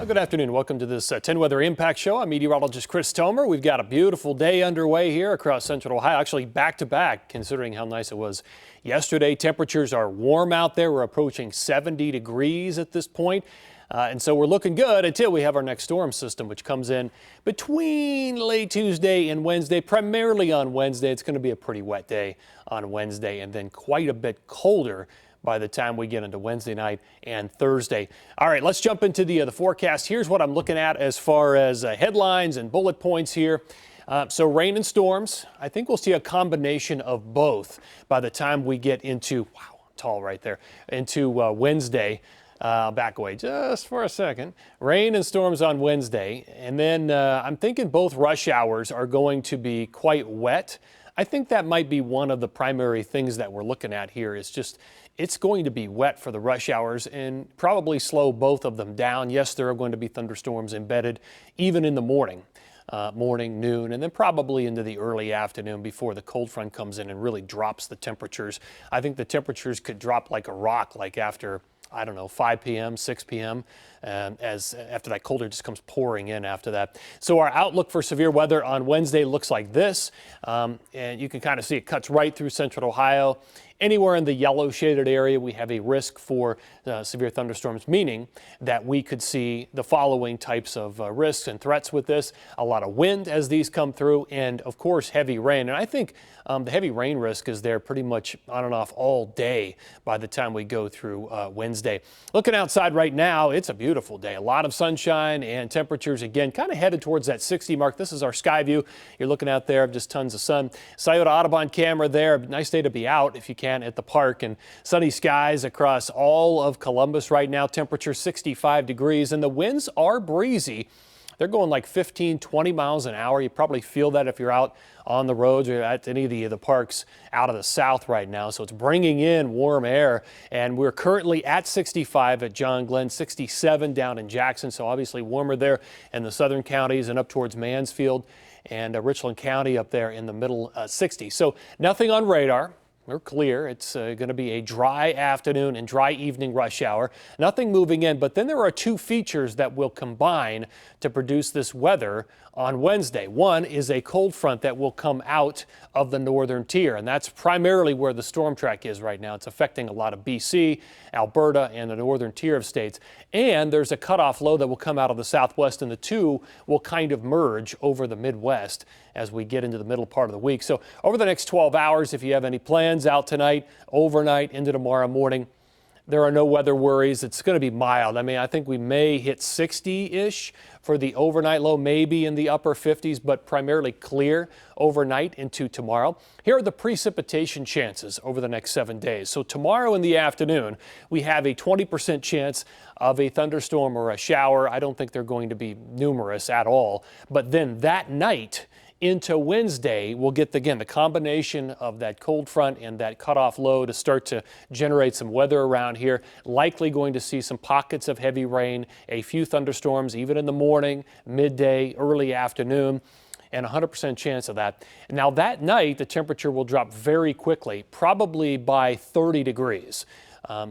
Well, good afternoon. Welcome to this 10 Weather Impact Show. I'm meteorologist Chris Tomer. We've got a beautiful day underway here across central Ohio, actually back to back, considering how nice it was yesterday. Temperatures are warm out there. We're approaching 70 degrees at this point. And so we're looking good until we have our next storm system, which comes in between late Tuesday and Wednesday, primarily on Wednesday. It's going to be a pretty wet day on Wednesday and then quite a bit colder by the time we get into Wednesday night and Thursday. All right, let's jump into the forecast. Here's what I'm looking at as far as headlines and bullet points here. So rain and storms, I think we'll see a combination of both by the time we get into, wow, tall right there, into Wednesday. Back away just for a second. Rain and storms on Wednesday. And then I'm thinking both rush hours are going to be quite wet. I think that might be one of the primary things that we're looking at here is just it's going to be wet for the rush hours and probably slow both of them down. Yes, there are going to be thunderstorms embedded even in the morning, noon, and then probably into the early afternoon before the cold front comes in and really drops the temperatures. I think the temperatures could drop like a rock, like after, I don't know, 5 p.m., 6 p.m., after that colder just comes pouring in after that. So our outlook for severe weather on Wednesday looks like this, and you can kind of see it cuts right through central Ohio. Anywhere in the yellow shaded area, we have a risk for severe thunderstorms, meaning that we could see the following types of risks and threats with this. A lot of wind as these come through, and of course heavy rain. And I think the heavy rain risk is there pretty much on and off all day by the time we go through Wednesday. Looking outside right now, it's a beautiful day. A lot of sunshine and temperatures, again, kind of headed towards that 60 mark. This is our sky view. You're looking out there, just tons of sun. Scioto Audubon camera there. Nice day to be out if you can at the park, and sunny skies across all of Columbus right now. Temperature 65 degrees, and the winds are breezy. They're going like 15, 20 miles an hour. You probably feel that if you're out on the roads or at any of the parks out of the south right now. So it's bringing in warm air, and we're currently at 65 at John Glenn, 67 down in Jackson. So obviously warmer there in the southern counties and up towards Mansfield and Richland County up there in the middle 60s. So nothing on radar. We're clear. It's going to be a dry afternoon and dry evening rush hour. Nothing moving in, but then there are two features that will combine to produce this weather on Wednesday. One is a cold front that will come out of the northern tier, and that's primarily where the storm track is right now. It's affecting a lot of BC, Alberta, and the northern tier of states. And there's a cutoff low that will come out of the southwest, and the two will kind of merge over the Midwest as we get into the middle part of the week. So over the next 12 hours, if you have any plans out tonight, overnight, into tomorrow morning, there are no weather worries. It's going to be mild. I mean, I think we may hit 60-ish for the overnight low, maybe in the upper 50s, but primarily clear overnight into tomorrow. Here are the precipitation chances over the next 7 days. So tomorrow in the afternoon, we have a 20% chance of a thunderstorm or a shower. I don't think they're going to be numerous at all. But then that night, into Wednesday, we'll get, again, the combination of that cold front and that cutoff low to start to generate some weather around here. Likely going to see some pockets of heavy rain, a few thunderstorms, even in the morning, midday, early afternoon, and 100% chance of that. Now, that night, the temperature will drop very quickly, probably by 30 degrees.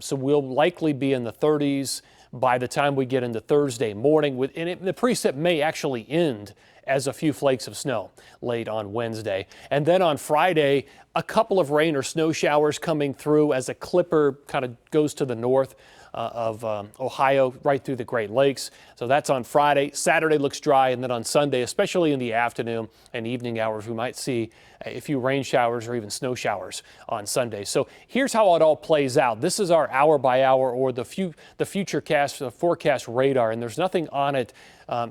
So we'll likely be in the 30s by the time we get into Thursday morning. The precip may actually end as a few flakes of snow late on Wednesday. And then on Friday, a couple of rain or snow showers coming through as a clipper kind of goes to the north of Ohio, right through the Great Lakes. So that's on Friday. Saturday looks dry, and then on Sunday, especially in the afternoon and evening hours, we might see a few rain showers or even snow showers on Sunday. So here's how it all plays out. This is our hour by hour, or the forecast radar, and there's nothing on it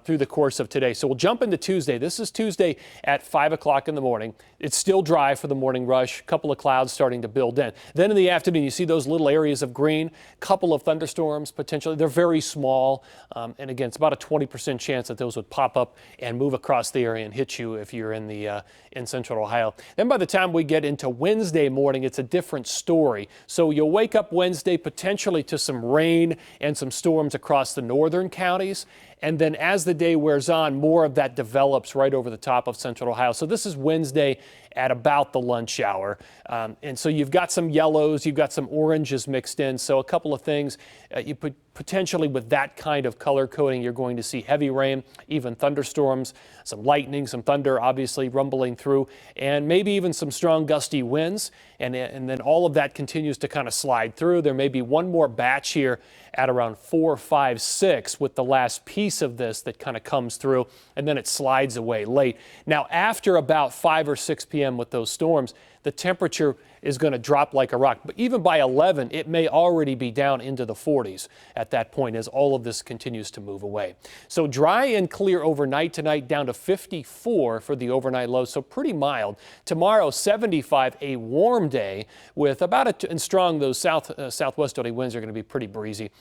through the course of today. So we'll jump into Tuesday. This is Tuesday at 5 o'clock in the morning. It's still dry for the morning rush. A couple of clouds starting to build in. Then in the afternoon, you see those little areas of green, couple of thunderstorms potentially. They're very small. And again, it's about a 20% chance that those would pop up and move across the area and hit you if you're in central Ohio. Then by the time we get into Wednesday morning, it's a different story. So you'll wake up Wednesday potentially to some rain and some storms across the northern counties. And then as the day wears on, more of that develops right over the top of central Ohio. So this is Wednesday at about the lunch hour. And so you've got some yellows, you've got some oranges mixed in. So a couple of things. You potentially with that kind of color coding, you're going to see heavy rain, even thunderstorms, some lightning, some thunder obviously rumbling through, and maybe even some strong gusty winds. And then all of that continues to kind of slide through. There may be one more batch here at around 4, 5, 6 with the last piece of this that kind of comes through, and then it slides away late. Now, after about 5 or 6 p.m. with those storms, the temperature is going to drop like a rock. But even by 11, it may already be down into the 40s at that point as all of this continues to move away. So dry and clear overnight tonight, down to 54 for the overnight low, so pretty mild. Tomorrow, 75, a warm day with about and strong, those southwesterly winds are going to be pretty breezy.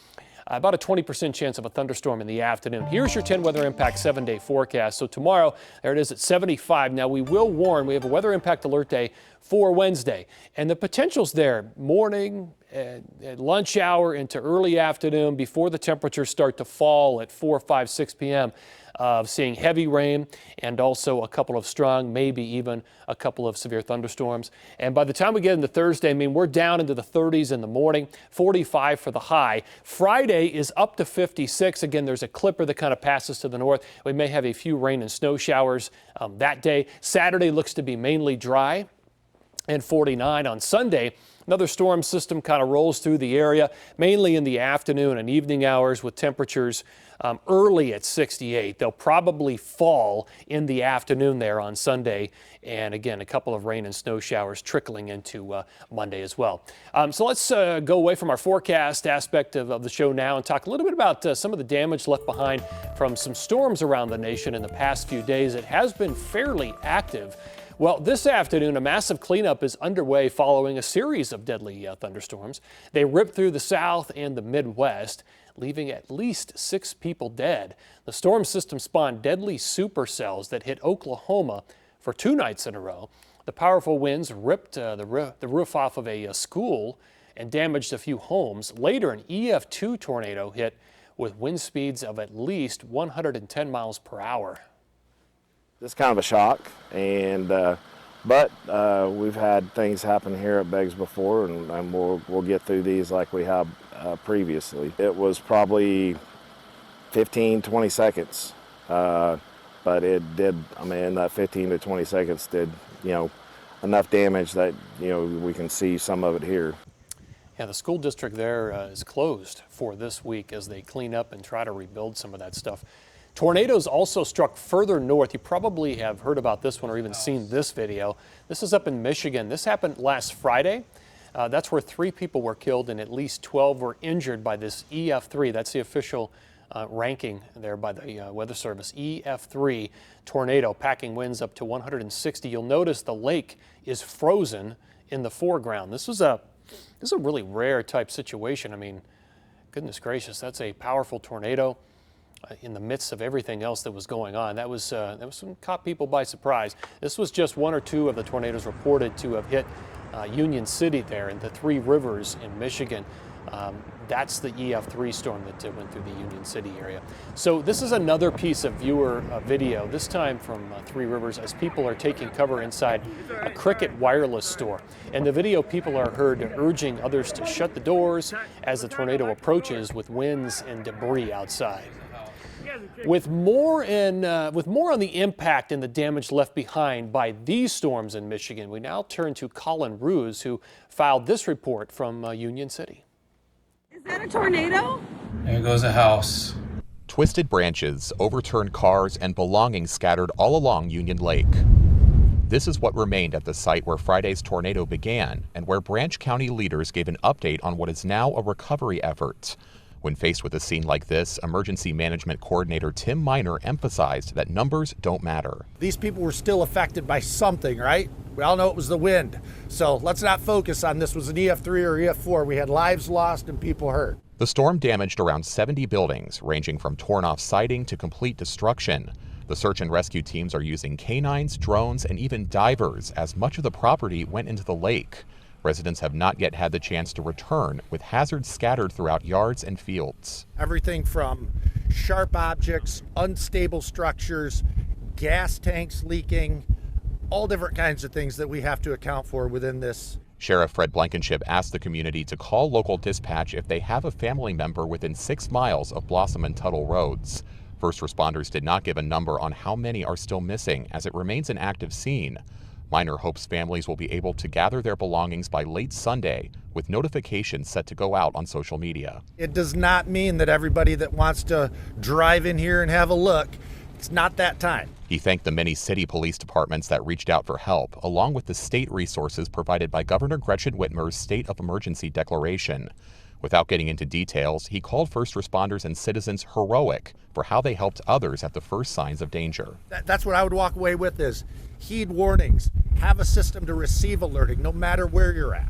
About a 20% chance of a thunderstorm in the afternoon. Here's your 10 weather impact 7-day forecast. So tomorrow, there it is at 75. Now we will warn, we have a weather impact alert day for Wednesday. And the potential's there morning, at lunch hour into early afternoon before the temperatures start to fall at 4, 5, 6 p.m. Of seeing heavy rain and also a couple of strong, maybe even a couple of severe thunderstorms. And by the time we get into Thursday, I mean, we're down into the 30s in the morning, 45 for the high. Friday is up to 56. Again, there's a clipper that kind of passes to the north. We may have a few rain and snow showers that day. Saturday looks to be mainly dry and 49 on Sunday. Another storm system kind of rolls through the area, mainly in the afternoon and evening hours with temperatures early at 68. They'll probably fall in the afternoon there on Sunday. And again, a couple of rain and snow showers trickling into Monday as well. So let's go away from our forecast aspect of the show now and talk a little bit about some of the damage left behind from some storms around the nation in the past few days. It has been fairly active. Well, this afternoon, a massive cleanup is underway following a series of deadly thunderstorms. They ripped through the South and the Midwest, leaving at least 6 people dead. The storm system spawned deadly supercells that hit Oklahoma for 2 nights in a row. The powerful winds ripped the roof off of a school and damaged a few homes. Later, an EF2 tornado hit with wind speeds of at least 110 miles per hour. It's kind of a shock, and but we've had things happen here at Beggs before, and we'll get through these like we have previously. It was probably 15-20 seconds, but it did. I mean, that 15 to 20 seconds did, enough damage that we can see some of it here. Yeah, the school district there is closed for this week as they clean up and try to rebuild some of that stuff. Tornadoes also struck further north. You probably have heard about this one or even seen this video. This is up in Michigan. This happened last Friday. That's where 3 people were killed and at least 12 were injured by this EF3. That's the official ranking there by the Weather Service. EF3 tornado, packing winds up to 160. You'll notice the lake is frozen in the foreground. This is a really rare type situation. I mean, goodness gracious, that's a powerful tornado. In the midst of everything else that was going on. That was caught people by surprise. This was just 1 or 2 of the tornadoes reported to have hit Union City there in the 3 Rivers in Michigan. That's the EF3 storm that went through the Union City area. So this is another piece of viewer video, this time from 3 Rivers, as people are taking cover inside a Cricket wireless store. In the video, people are heard urging others to shut the doors as the tornado approaches with winds and debris outside. With more on the impact and the damage left behind by these storms in Michigan, we now turn to Colin Ruse, who filed this report from Union City. Is that a tornado? There goes a house. Twisted branches, overturned cars, and belongings scattered all along Union Lake. This is what remained at the site where Friday's tornado began, and where Branch County leaders gave an update on what is now a recovery effort. When faced with a scene like this, Emergency Management Coordinator Tim Miner emphasized that numbers don't matter. These people were still affected by something, right? We all know it was the wind. So let's not focus on this was an EF3 or EF4. We had lives lost and people hurt. The storm damaged around 70 buildings, ranging from torn-off siding to complete destruction. The search and rescue teams are using canines, drones, and even divers, as much of the property went into the lake. Residents have not yet had the chance to return, with hazards scattered throughout yards and fields. Everything from sharp objects, unstable structures, gas tanks leaking, all different kinds of things that we have to account for within this. Sheriff Fred Blankenship asked the community to call local dispatch if they have a family member within 6 miles of Blossom and Tuttle roads. First responders did not give a number on how many are still missing, as it remains an active scene. Minor hopes families will be able to gather their belongings by late Sunday, with notifications set to go out on social media. It does not mean that everybody that wants to drive in here and have a look, it's not that time. He thanked the many city police departments that reached out for help, along with the state resources provided by Governor Gretchen Whitmer's state of emergency declaration. Without getting into details, he called first responders and citizens heroic for how they helped others at the first signs of danger. That's what I would walk away with is heed warnings, have a system to receive alerting no matter where you're at.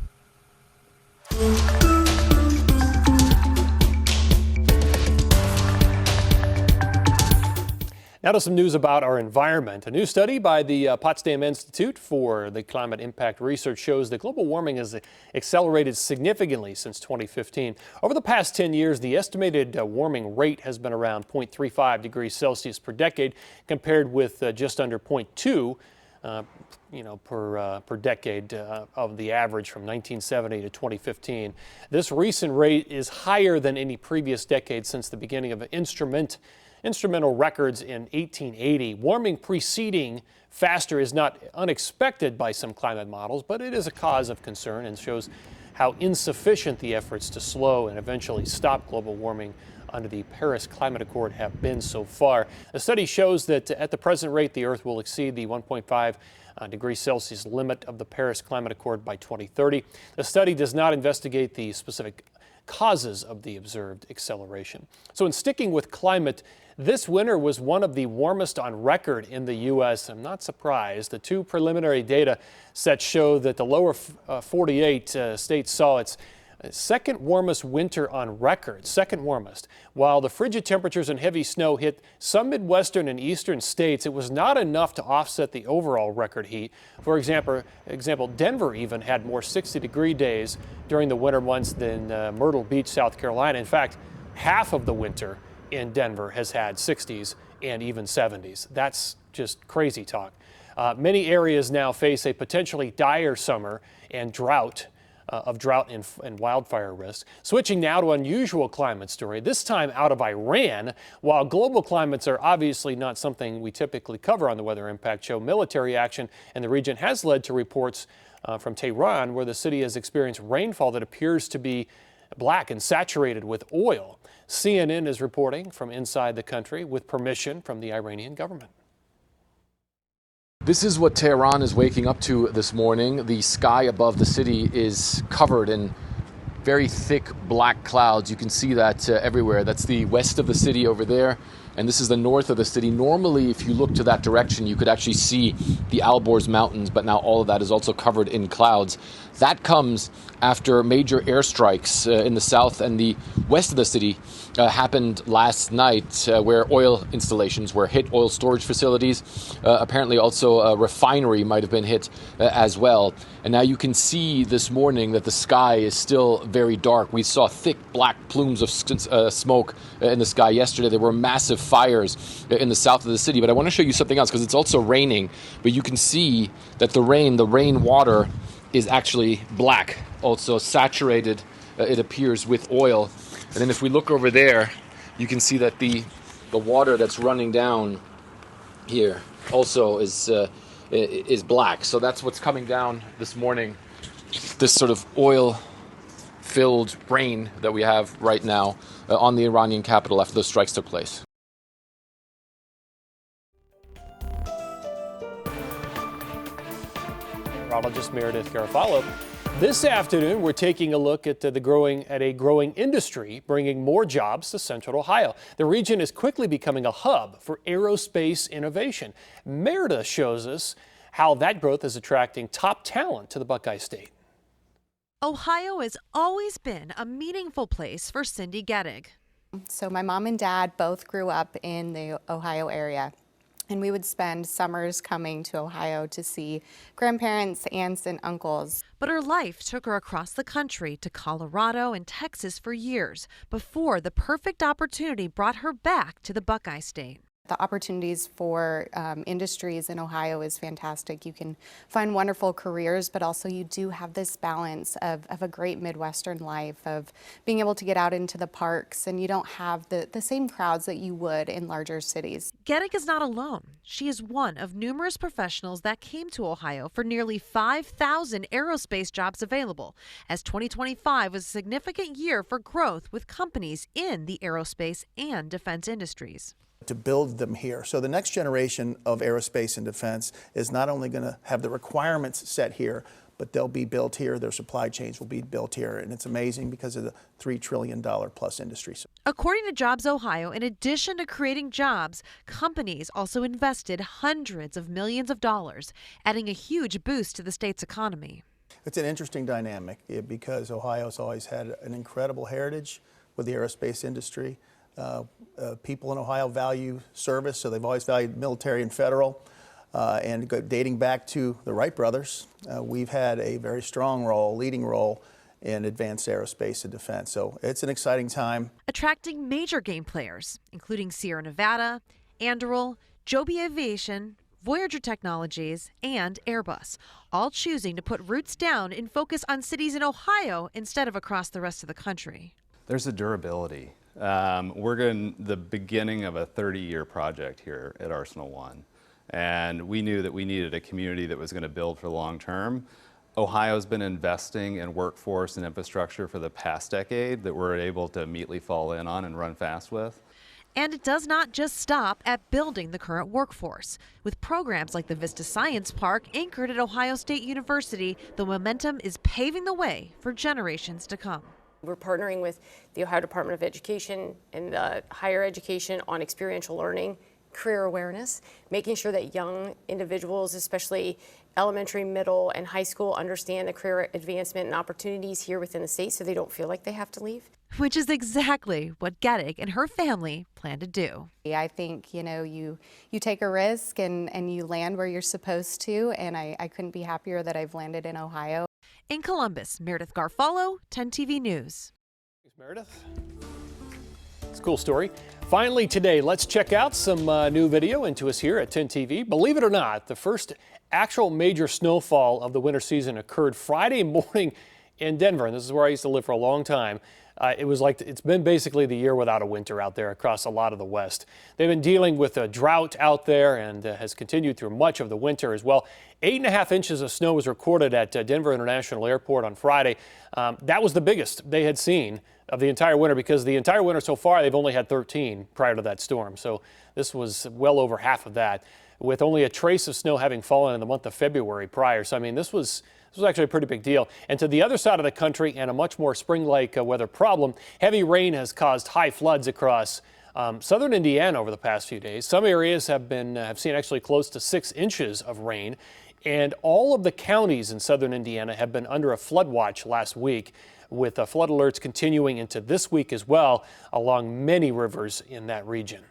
Now to some news about our environment. A new study by the Potsdam Institute for the Climate Impact Research shows that global warming has accelerated significantly since 2015. Over the past 10 years, the estimated warming rate has been around 0.35 degrees Celsius per decade, compared with just under 0.2 per decade of the average from 1970 to 2015. This recent rate is higher than any previous decade since the beginning of instrumental records in 1880. Warming preceding faster is not unexpected by some climate models, but it is a cause of concern and shows how insufficient the efforts to slow and eventually stop global warming under the Paris Climate Accord have been so far. The study shows that at the present rate, the Earth will exceed the 1.5 degrees Celsius limit of the Paris Climate Accord by 2030. The study does not investigate the specific causes of the observed acceleration. So in sticking with climate, this winter was one of the warmest on record in the U.S. I'm not surprised. The two preliminary data sets show that the lower 48 states saw its second warmest winter on record, second warmest. While the frigid temperatures and heavy snow hit some Midwestern and Eastern states, it was not enough to offset the overall record heat. For example, Denver even had more 60-degree days during the winter months than Myrtle Beach, South Carolina. In fact, half of the winter in Denver has had 60s and even 70s. That's just crazy talk. Many areas now face a potentially dire summer and drought and wildfire risk. Switching now to unusual climate story, this time out of Iran. While global climates are obviously not something we typically cover on the Weather Impact Show, military action in the region has led to reports from Tehran, where the city has experienced rainfall that appears to be black and saturated with oil. CNN is reporting from inside the country with permission from the Iranian government. This is what Tehran is waking up to this morning. The sky above the city is covered in very thick black clouds. You can see that everywhere. That's the west of the city over there, and this is the north of the city. Normally, if you look to that direction, you could actually see the Alborz Mountains, but now all of that is also covered in clouds. That comes after major airstrikes in the south and the west of the city happened last night, where oil installations were hit, oil storage facilities. Apparently also a refinery might have been hit as well. And now you can see this morning that the sky is still very dark. We saw thick black plumes of smoke in the sky yesterday. There were massive fires in the south of the city. But I want to show you something else, because it's also raining. But you can see that the rain water is actually black, also saturated, it appears, with oil. And then if we look over there, you can see that the water that's running down here also is black. So that's what's coming down this morning, this sort of oil-filled rain that we have right now on the Iranian capital after those strikes took place. Meteorologist Meredith Garofalo. This afternoon, we're taking a look at a growing industry, bringing more jobs to Central Ohio. The region is quickly becoming a hub for aerospace innovation. Meredith shows us how that growth is attracting top talent to the Buckeye State. Ohio has always been a meaningful place for Cindy Gettig. So my mom and dad both grew up in the Ohio area. And we would spend summers coming to Ohio to see grandparents, aunts, and uncles. But her life took her across the country to Colorado and Texas for years before the perfect opportunity brought her back to the Buckeye State. The opportunities for industries in Ohio is fantastic. You can find wonderful careers, but also you do have this balance of a great Midwestern life, of being able to get out into the parks, and you don't have the same crowds that you would in larger cities. Gettig is not alone. She is one of numerous professionals that came to Ohio for nearly 5,000 aerospace jobs available, as 2025 was a significant year for growth with companies in the aerospace and defense industries. To build them here. So the next generation of aerospace and defense is not only going to have the requirements set here, but they'll be built here, their supply chains will be built here, and it's amazing because of the $3 trillion plus industry. According to Jobs Ohio, in addition to creating jobs, companies also invested hundreds of millions of dollars, adding a huge boost to the state's economy. It's an interesting dynamic because Ohio's always had an incredible heritage with the aerospace industry. People in Ohio value service, so they've always valued military and federal. And dating back to the Wright brothers, we've had a very strong role, leading role in advanced aerospace and defense. So it's an exciting time. Attracting major game players, including Sierra Nevada, Anduril, Joby Aviation, Voyager Technologies, and Airbus, all choosing to put roots down and focus on cities in Ohio instead of across the rest of the country. There's a durability. We're in the beginning of a 30-year project here at Arsenal One, and we knew that we needed a community that was going to build for the long term. Ohio's been investing in workforce and infrastructure for the past decade that we're able to immediately fall in on and run fast with. And it does not just stop at building the current workforce. With programs like the Vista Science Park anchored at Ohio State University, the momentum is paving the way for generations to come. We're partnering with the Ohio Department of Education and higher education on experiential learning, career awareness, making sure that young individuals, especially elementary, middle, and high school, understand the career advancement and opportunities here within the state so they don't feel like they have to leave. Which is exactly what Gettig and her family plan to do. I think, you take a risk and you land where you're supposed to, and I couldn't be happier that I've landed in Ohio. In Columbus, Meredith Garfalo, 10 TV News. Thanks, Meredith. It's a cool story. Finally today, let's check out some new video into us here at 10 TV. Believe it or not, the first actual major snowfall of the winter season occurred Friday morning in Denver, and this is where I used to live for a long time. It was like it's been basically the year without a winter out there across a lot of the West. They've been dealing with a drought out there and has continued through much of the winter as well. 8.5 inches of snow was recorded at Denver International Airport on Friday. That was the biggest they had seen of the entire winter, because the entire winter so far they've only had 13 prior to that storm. So this was well over half of that, with only a trace of snow having fallen in the month of February prior. So I mean, this was actually a pretty big deal. And to the other side of the country, and a much more spring-like weather problem, heavy rain has caused high floods across southern Indiana over the past few days. Some areas have seen actually close to 6 inches of rain, and all of the counties in southern Indiana have been under a flood watch last week, with flood alerts continuing into this week as well along many rivers in that region.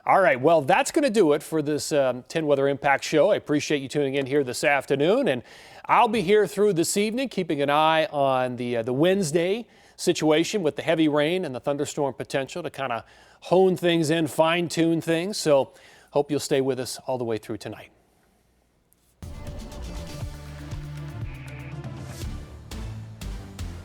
All right, well, that's going to do it for this 10 Weather Impact Show. I appreciate you tuning in here this afternoon, and I'll be here through this evening, keeping an eye on the Wednesday situation with the heavy rain and the thunderstorm potential to kind of hone things in, fine-tune things. So hope you'll stay with us all the way through tonight.